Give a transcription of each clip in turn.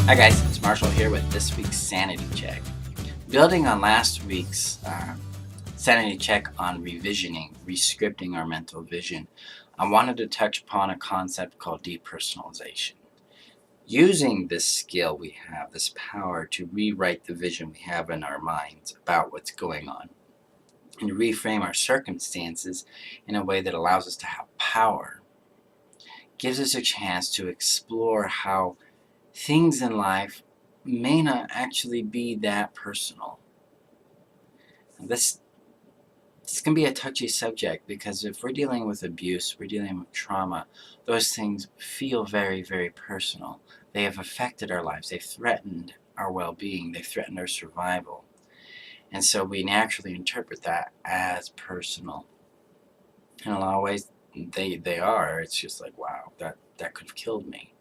Hi guys, it's Marshall here with this week's Sanity Check. Building on last week's Sanity Check on revisioning, rescripting our mental vision, I wanted to touch upon a concept called depersonalization. Using this skill we have, this power to rewrite the vision we have in our minds about what's going on and reframe our circumstances in a way that allows us to have power, gives us a chance to explore how things in life may not actually be that personal. This can be a touchy subject because if we're dealing with abuse, we're dealing with trauma, those things feel very, very personal. They have affected our lives. They've threatened our well-being. They've threatened our survival. And so we naturally interpret that as personal. In a lot of ways, they are. It's just like, wow, that could have killed me.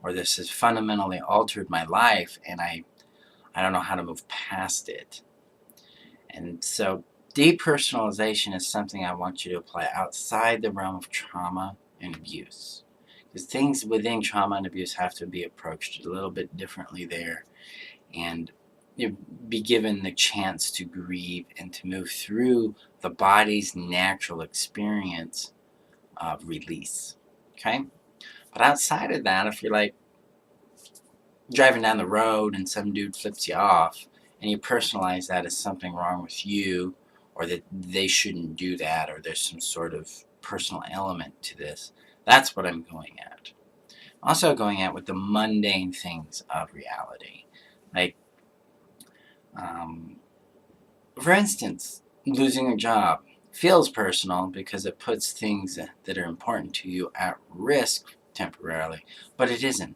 Or this has fundamentally altered my life and I don't know how to move past it. And so depersonalization is something I want you to apply outside the realm of trauma and abuse. Because things within trauma and abuse have to be approached a little bit differently there and be given the chance to grieve and to move through the body's natural experience of release. Okay? But outside of that, if you're like driving down the road and some dude flips you off and you personalize that as something wrong with you or that they shouldn't do that or there's some sort of personal element to this, that's what I'm going at. Also going at with the mundane things of reality. Like, for instance, losing a job feels personal because it puts things that are important to you at risk temporarily, but it isn't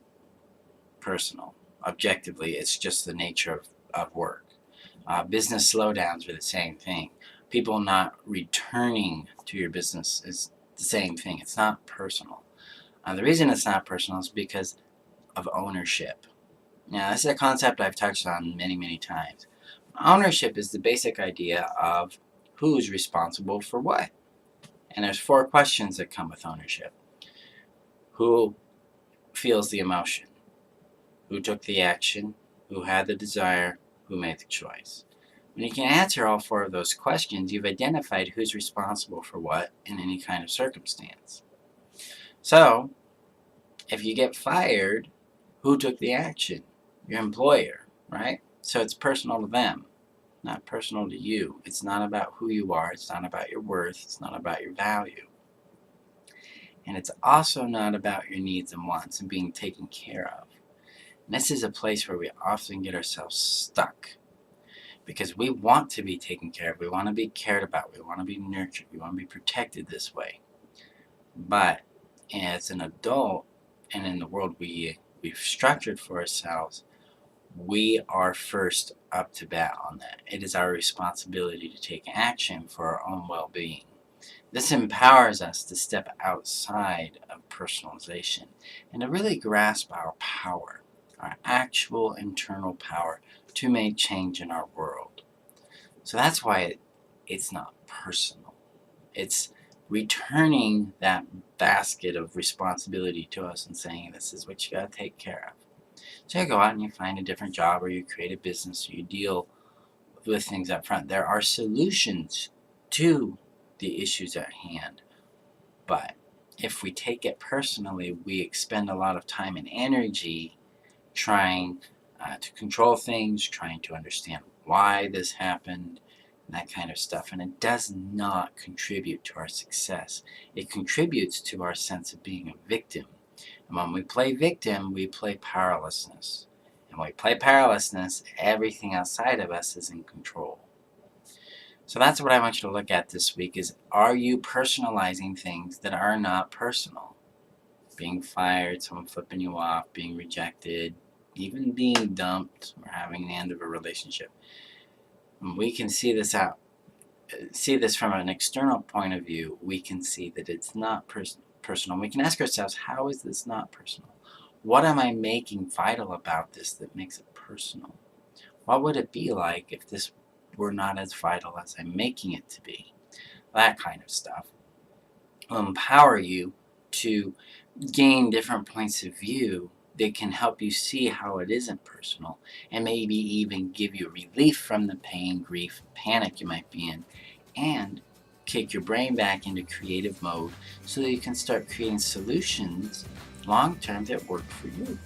personal. Objectively, it's just the nature of work. Business slowdowns are the same thing. People not returning to your business is the same thing. It's not personal. The reason it's not personal is because of ownership. Now, this is a concept I've touched on many, many times. Ownership is the basic idea of who's responsible for what. And there's 4 questions that come with ownership. Who feels the emotion? Who took the action? Who had the desire? Who made the choice? When you can answer all 4 of those questions, you've identified who's responsible for what in any kind of circumstance. So, if you get fired, who took the action? Your employer, right? So it's personal to them, not personal to you. It's not about who you are. It's not about your worth. It's not about your value. And it's also not about your needs and wants and being taken care of. And this is a place where we often get ourselves stuck because we want to be taken care of. We want to be cared about. We want to be nurtured. We want to be protected this way. But as an adult and in the world we've structured for ourselves, we are first up to bat on that. It is our responsibility to take action for our own well-being. This empowers us to step outside of personalization and to really grasp our power, our actual internal power to make change in our world. So that's why it's not personal. It's returning that basket of responsibility to us and saying, this is what you got to take care of. So you go out and you find a different job or you create a business or you deal with things up front. There are solutions to the issues at hand. But if we take it personally, we expend a lot of time and energy trying to control things, trying to understand why this happened, and that kind of stuff. And it does not contribute to our success. It contributes to our sense of being a victim. And when we play victim, we play powerlessness. And when we play powerlessness, everything outside of us is in control. So that's what I want you to look at this week is, are you personalizing things that are not personal? Being fired, someone flipping you off, being rejected, even being dumped or having the end of a relationship. When we can see this from an external point of view, we can see that it's not personal. We can ask ourselves, how is this not personal? What am I making vital about this that makes it personal? What would it be like if this were not as vital as I'm making it to be? That kind of stuff will empower you to gain different points of view that can help you see how it isn't personal and maybe even give you relief from the pain, grief, panic you might be in, and kick your brain back into creative mode so that you can start creating solutions long term that work for you.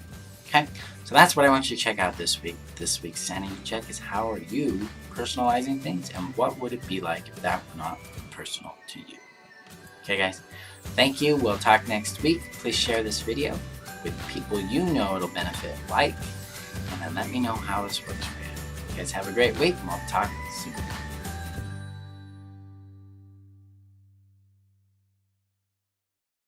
Okay, so that's what I want you to check out this week. This week's sanity check is, how are you personalizing things, and what would it be like if that were not personal to you? Okay, guys, thank you. We'll talk next week. Please share this video with people you know it'll benefit, and then let me know how this works for you. You guys have a great week, and we'll talk soon.